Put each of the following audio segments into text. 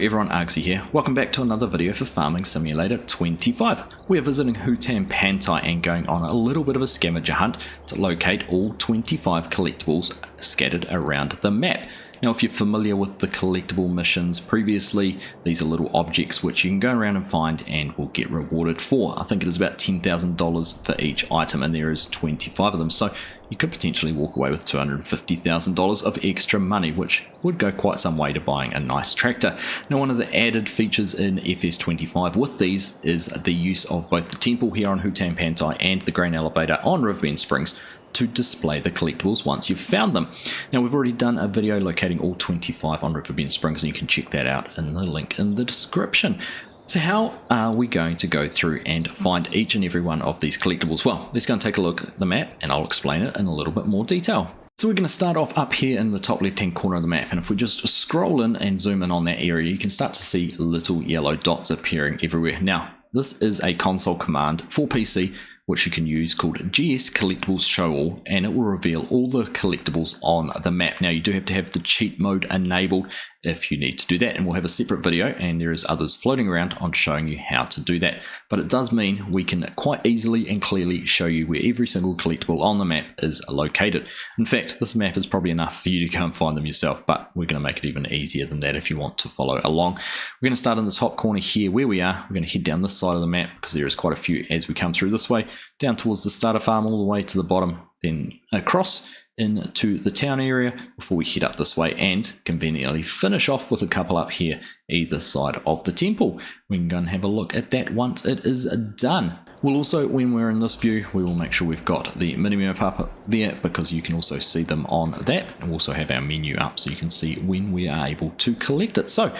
everyone, Argsy here. Welcome back to another video for Farming Simulator 25. We are visiting Hutain Pantai and going on a little bit of a scavenger hunt to locate all 25 collectibles scattered around the map. Now, if you're familiar with the collectible missions previously, these are little objects which you can go around and find and will get rewarded for. I think it is about $10,000 for each item, and there is 25 of them, so you could potentially walk away with $250,000 of extra money, which would go quite some way to buying a nice tractor. Now, one of the added features in FS25 with these is the use of both the temple here on Hutain Pantai and the grain elevator on Riverbend Springs to display the collectibles once you've found them. Now, we've already done a video locating all 25 on Riverbend Springs, and you can check that out in the link in the description. So how are we going to go through and find each and every one of these collectibles? Well, let's go and take a look at the map and I'll explain it in a little bit more detail. So we're going to start off up here in the top left hand corner of the map, and if we just scroll in and zoom in on that area, you can start to see little yellow dots appearing everywhere. Now, this is a console command for PC which you can use called GS Collectibles Show All, and it will reveal all the collectibles on the map. Now, you do have to have the cheat mode enabled if you need to do that, and we'll have a separate video, and there is others floating around on showing you how to do that. But it does mean we can quite easily and clearly show you where every single collectible on the map is located. In fact, this map is probably enough for you to go and find them yourself, but we're going to make it even easier than that if you want to follow along. We're going to start in the top corner here where we are. We're going to head down this side of the map because there is quite a few as we come through this way, down towards the starter farm all the way to the bottom, then across into the town area before we head up this way and conveniently finish off with a couple up here either side of the temple. We can go and have a look at that once it is done. We'll also, when we're in this view, we will make sure we've got the mini-map up there because you can also see them on that, and we'll also have our menu up so you can see when we are able to collect it. So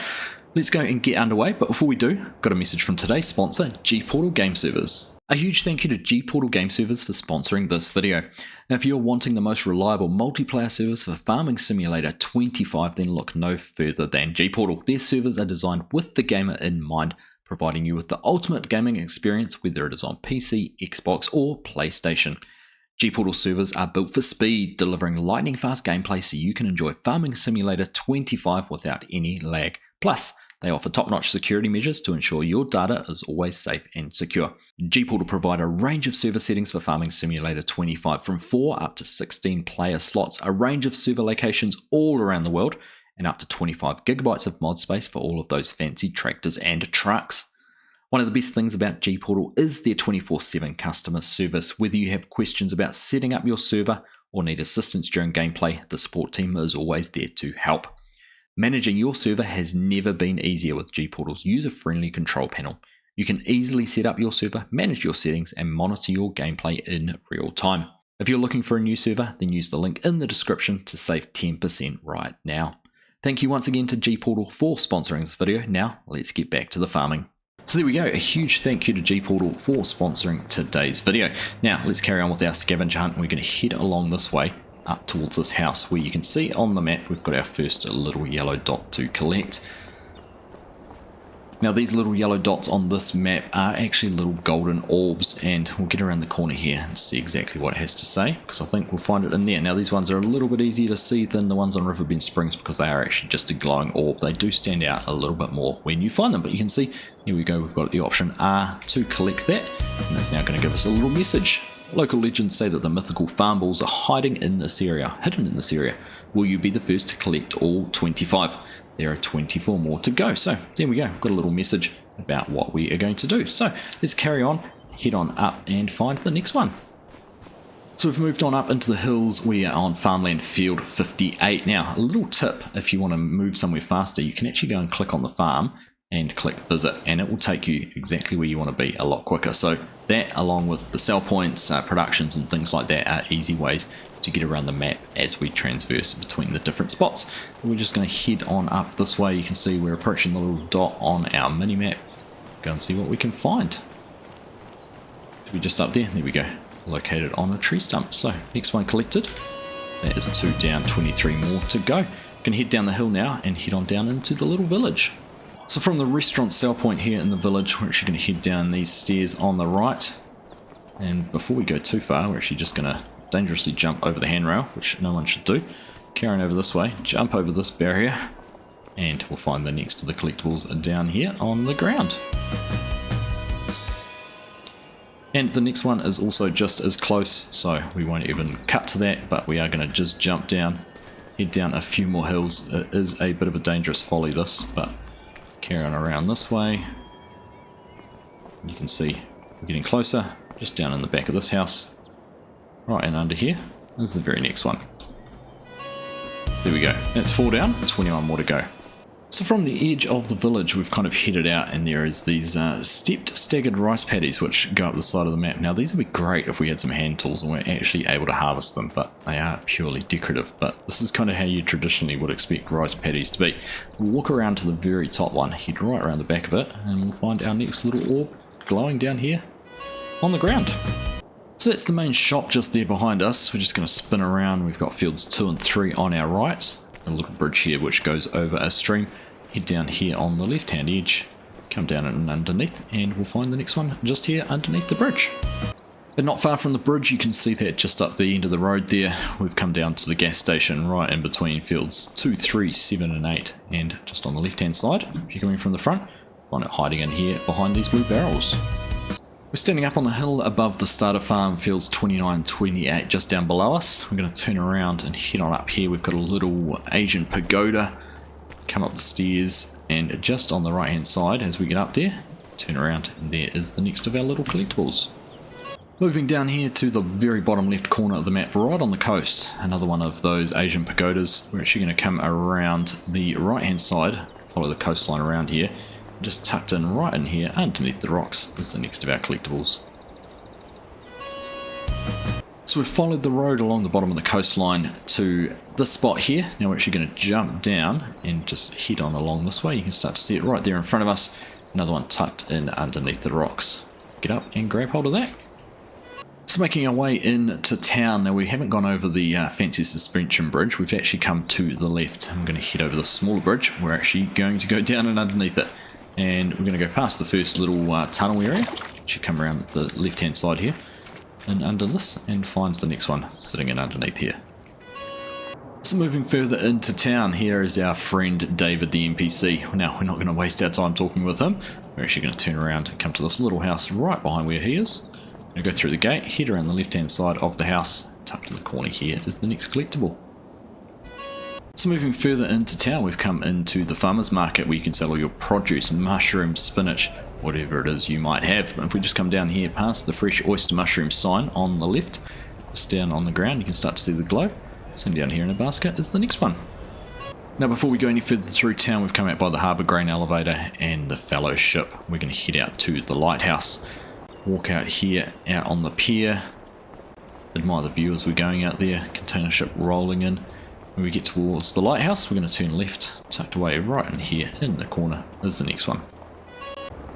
let's go and get underway, but before we do, got a message from today's sponsor, G-Portal Game Servers. A huge thank you to G-Portal Game Servers for sponsoring this video. Now, if you're wanting the most reliable multiplayer service for Farming Simulator 25, then look no further than G-Portal. Their servers are designed with the gamer in mind, providing you with the ultimate gaming experience, whether it is on PC, Xbox, or PlayStation. G-Portal servers are built for speed, delivering lightning fast gameplay so you can enjoy Farming Simulator 25 without any lag. Plus, they offer top-notch security measures to ensure your data is always safe and secure. G-Portal provide a range of server settings for Farming Simulator 25, from 4 up to 16 player slots, a range of server locations all around the world, and up to 25 gigabytes of mod space for all of those fancy tractors and trucks. One of the best things about G-Portal is their 24/7 customer service. Whether you have questions about setting up your server or need assistance during gameplay, the support team is always there to help. Managing your server has never been easier with G-Portal's user-friendly control panel. You can easily set up your server, manage your settings, and monitor your gameplay in real time. If you're looking for a new server, then use the link in the description to save 10% right now. Thank you once again to G-Portal for sponsoring this video. Now, let's get back to the farming. So there we go, a huge thank you to G-Portal for sponsoring today's video. Now, let's carry on with our scavenger hunt. We're going to head along this way up towards this house where you can see on the map we've got our first little yellow dot to collect. Now, these little yellow dots on this map are actually little golden orbs, and we'll get around the corner here and see exactly what it has to say, because I think we'll find it in there. Now, these ones are a little bit easier to see than the ones on Riverbend Springs because they are actually just a glowing orb. They do stand out a little bit more when you find them, but you can see, here we go, we've got the option R to collect that, and that's now going to give us a little message. Local legends say that the mythical farm balls are hidden in this area. Will you be the first to collect all 25? There are 24 more to go. So there we go. Got a little message about what we are going to do. So let's carry on, head on up and find the next one. So we've moved on up into the hills. We are on farmland field 58. Now, a little tip, if you want to move somewhere faster, you can actually go and click on the farm and click visit, and it will take you exactly where you want to be a lot quicker. So that, along with the sell points, productions and things like that, are easy ways to get around the map as we transverse between the different spots. We're just going to head on up this way. You can see we're approaching the little dot on our mini map. Go and see what we can find. Should be just up there. There we go, located on a tree stump. So next one collected. That is 2 down, 23 more to go. Can head down the hill now and head on down into the little village. So from the restaurant sell point here in the village, we're actually going to head down these stairs on the right. And before we go too far, we're actually just going to dangerously jump over the handrail, which no one should do. Carrying over this way, jump over this barrier, and we'll find the next to the collectibles down here on the ground. And the next one is also just as close, so we won't even cut to that, but we are going to just jump down, head down a few more hills. It is a bit of a dangerous folly this, but carry on around this way. You can see we're getting closer, just down in the back of this house. Right, and under here is the very next one. So there we go, that's 4 down, 21 more to go. So from the edge of the village we've kind of headed out, and there is these stepped staggered rice paddies which go up the side of the map. Now these would be great if we had some hand tools and we're actually able to harvest them, but they are purely decorative. But this is kind of how you traditionally would expect rice paddies to be. We'll walk around to the very top one, head right around the back of it, and we'll find our next little orb glowing down here on the ground. So that's the main shop just there behind us. We're just going to spin around. We've got fields 2 and 3 on our right. A little bridge here which goes over a stream. Head down here on the left hand edge, come down and underneath, and we'll find the next one just here underneath the bridge. But not far from the bridge, you can see that just up the end of the road there, we've come down to the gas station right in between fields 2, 3, 7 and 8, and just on the left hand side, if you're coming from the front, find it hiding in here behind these blue barrels. We're standing up on the hill above the starter farm, fields 29 and 28 just down below us. We're going to turn around and head on up here. We've got a little Asian pagoda, come up the stairs, and just on the right hand side as we get up there, turn around and there is the next of our little collectibles. Moving down here to the very bottom left corner of the map, right on the coast, another one of those Asian pagodas. We're actually going to come around the right hand side, follow the coastline around here. Just tucked in right in here underneath the rocks is the next of our collectibles. So we've followed the road along the bottom of the coastline to this spot here. Now we're actually going to jump down and just head on along this way. You can start to see it right there in front of us. Another one tucked in underneath the rocks. Get up and grab hold of that. So making our way into town. Now we haven't gone over the fancy suspension bridge. We've actually come to the left. I'm going to head over the smaller bridge. We're actually going to go down and underneath it. And we're going to go past the first little tunnel area. Should come around the left hand side here and under this, and find the next one sitting in underneath here. So moving further into town, here is our friend David the NPC. Now we're not going to waste our time talking with him. We're actually going to turn around and come to this little house right behind where he is. We're going to go through the gate, head around the left hand side of the house. Tucked in the corner here is the next collectible. So moving further into town, we've come into the farmer's market where you can sell all your produce, mushrooms, spinach, whatever it is you might have. If we just come down here past the fresh oyster mushroom sign on the left, just down on the ground, you can start to see the glow. Sitting down here in a basket is the next one. Now before we go any further through town, we've come out by the harbour grain elevator and the fellowship. We're going to head out to the lighthouse, walk out here, out on the pier, admire the view as we're going out there, container ship rolling in. When we get towards the lighthouse, we're going to turn left, tucked away right in here in the corner is the next one.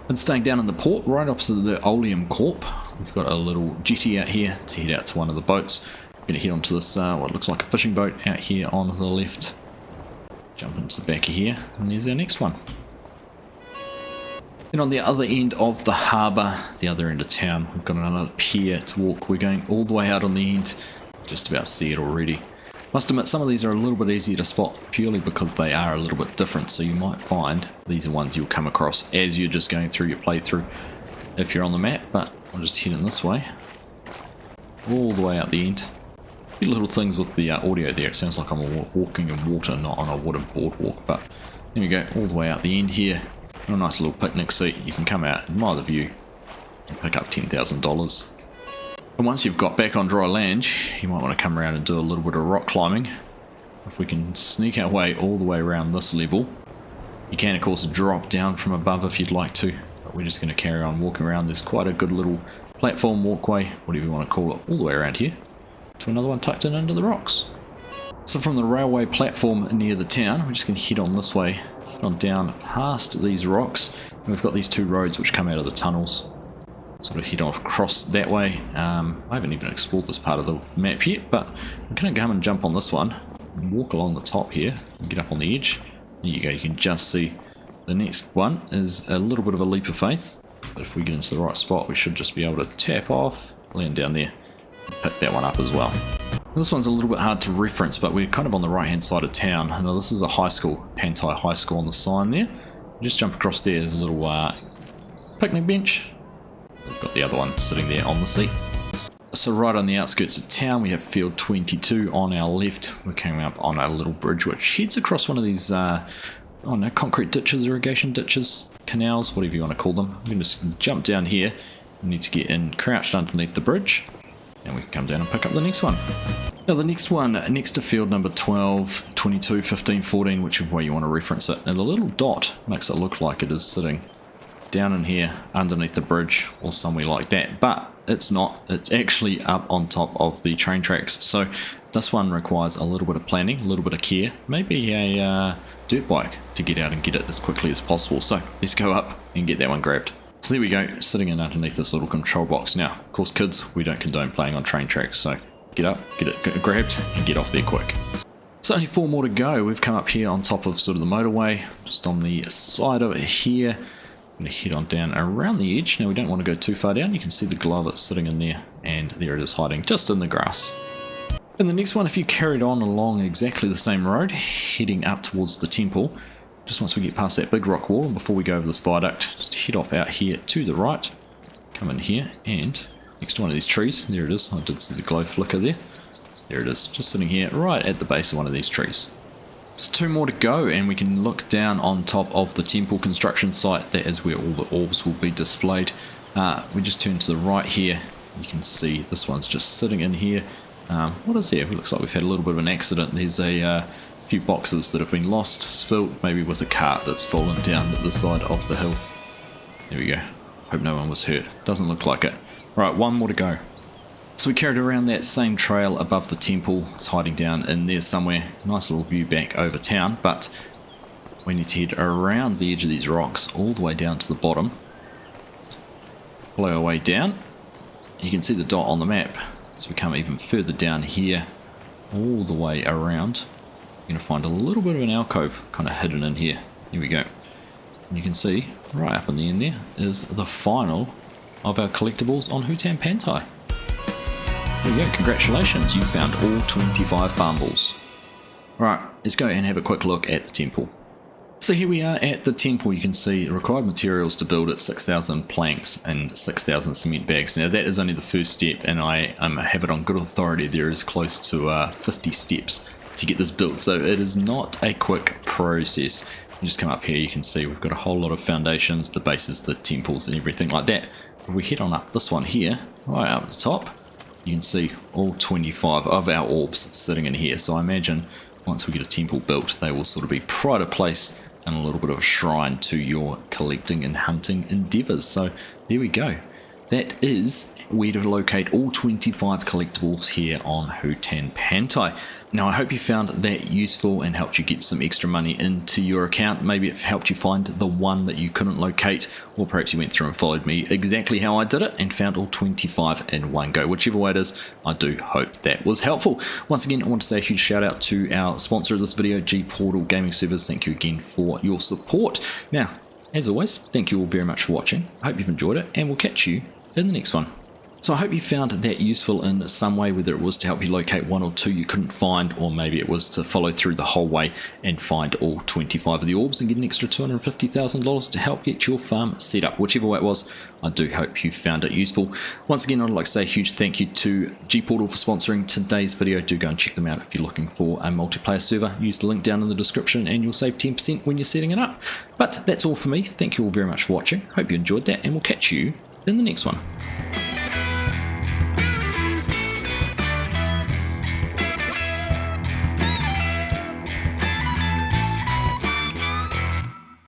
And staying down in the port, right opposite the Oleum Corp, we've got a little jetty out here to head out to one of the boats. We're going to head onto this, what looks like a fishing boat out here on the left. Jump into the back of here, and there's our next one. And on the other end of the harbour, the other end of town, we've got another pier to walk. We're going all the way out on the end, just about see it already. Must admit, some of these are a little bit easier to spot purely because they are a little bit different, so you might find these are ones you'll come across as you're just going through your playthrough if you're on the map, but I'll just head in this way, all the way out the end. A few little things with the audio there, it sounds like I'm walking in water, not on a wooden boardwalk, but there we go, all the way out the end here. A nice little picnic seat, you can come out, admire the view, and pick up $10,000. And once you've got back on dry land, you might want to come around and do a little bit of rock climbing. If we can sneak our way all the way around this level, you can of course drop down from above if you'd like to, but we're just going to carry on walking around. There's quite a good little platform, walkway, whatever you want to call it, all the way around here to another one tucked in under the rocks. So from the railway platform near the town, we're just going to head on this way, head on down past these rocks, and we've got these two roads which come out of the tunnels. Sort of head off across that way. I haven't even explored this part of the map yet, but I'm going to come and jump on this one and walk along the top here and get up on the edge. There you go, you can just see the next one is a little bit of a leap of faith, but if we get into the right spot we should just be able to tap off, land down there and pick that one up as well. This one's a little bit hard to reference, but we're kind of on the right hand side of town. Now this is a high school, Pantai High School on the sign there. Just jump across there, there's a little picnic bench. We've got the other one sitting there on the seat. So right on the outskirts of town we have field 22 on our left. We're coming up on a little bridge which heads across one of these concrete ditches, irrigation ditches, canals, whatever you want to call them. You can just jump down here. We need to get in crouched underneath the bridge, and we can come down and pick up the next one. Now the next one, next to field number 12, 22, 15, 14, whichever way you want to reference it. And the little dot makes it look like it is sitting down in here underneath the bridge or somewhere like that, but it's not. It's actually up on top of the train tracks. So this one requires a little bit of planning, a little bit of care, maybe a dirt bike to get out and get it as quickly as possible. So let's go up and get that one grabbed. So there we go, sitting in underneath this little control box. Now, of course, kids, we don't condone playing on train tracks, so get up, get it grabbed, and get off there quick. So only 4 more to go. We've come up here on top of sort of the motorway, just on the side of it here. I'm going to head on down around the edge. Now we don't want to go too far down. You can see the glove that's sitting in there, and there it is hiding just in the grass. And the next one, if you carried on along exactly the same road, heading up towards the temple, just once we get past that big rock wall and before we go over this viaduct, just head off out here to the right, come in here, and next to one of these trees, there it is. I did see the glow flicker there. There it is, just sitting here right at the base of one of these trees. So 2 more to go, and we can look down on top of the temple construction site. That is where all the orbs will be displayed. We just turn to the right here. You can see this one's just sitting in here. What is there? It looks like we've had a little bit of an accident. There's a few boxes that have been lost, spilt, maybe with a cart that's fallen down at the side of the hill. There we go. Hope no one was hurt. Doesn't look like it. Right, 1 more to go. So we carried around that same trail above the temple. It's hiding down in there somewhere. Nice little view back over town, but we need to head around the edge of these rocks all the way down to the bottom. Follow our way down. You can see the dot on the map. So we come even further down here, all the way around. You're going to find a little bit of an alcove kind of hidden in here. Here we go. And you can see right up in the end there is the final of our collectibles on Hutain Pantai. There you go, congratulations, you found all 25 farm balls. Right, let's go and have a quick look at the temple. So here we are at the temple. You can see the required materials to build it: 6,000 planks and 6,000 cement bags. Now that is only the first step, and I have it on good authority there is close to 50 steps to get this built, so it is not a quick process. You just come up here, you can see we've got a whole lot of foundations, the bases, the temples and everything like that. If we head on up this one here, right up the top, you can see all 25 of our orbs sitting in here. So I imagine once we get a temple built, they will sort of be pride of place and a little bit of a shrine to your collecting and hunting endeavours. So there we go. That is where to locate all 25 collectibles here on Hutain Pantai. Now I hope you found that useful and helped you get some extra money into your account. Maybe it helped you find the one that you couldn't locate, or perhaps you went through and followed me exactly how I did it and found all 25 in one go. Whichever way it is, I do hope that was helpful. Once again, I want to say a huge shout out to our sponsor of this video, G-Portal Gaming Servers. Thank you again for your support. Now, as always, thank you all very much for watching. I hope you've enjoyed it, and we'll catch you in the next one. So I hope you found that useful in some way, whether it was to help you locate one or two you couldn't find, or maybe it was to follow through the whole way and find all 25 of the orbs and get an extra $250,000 to help get your farm set up. Whichever way it was, I do hope you found it useful. Once again, I'd like to say a huge thank you to G-Portal for sponsoring today's video. Do go and check them out if you're looking for a multiplayer server. Use the link down in the description and you'll save 10% when you're setting it up. But that's all for me. Thank you all very much for watching. Hope you enjoyed that, and we'll catch you in the next one.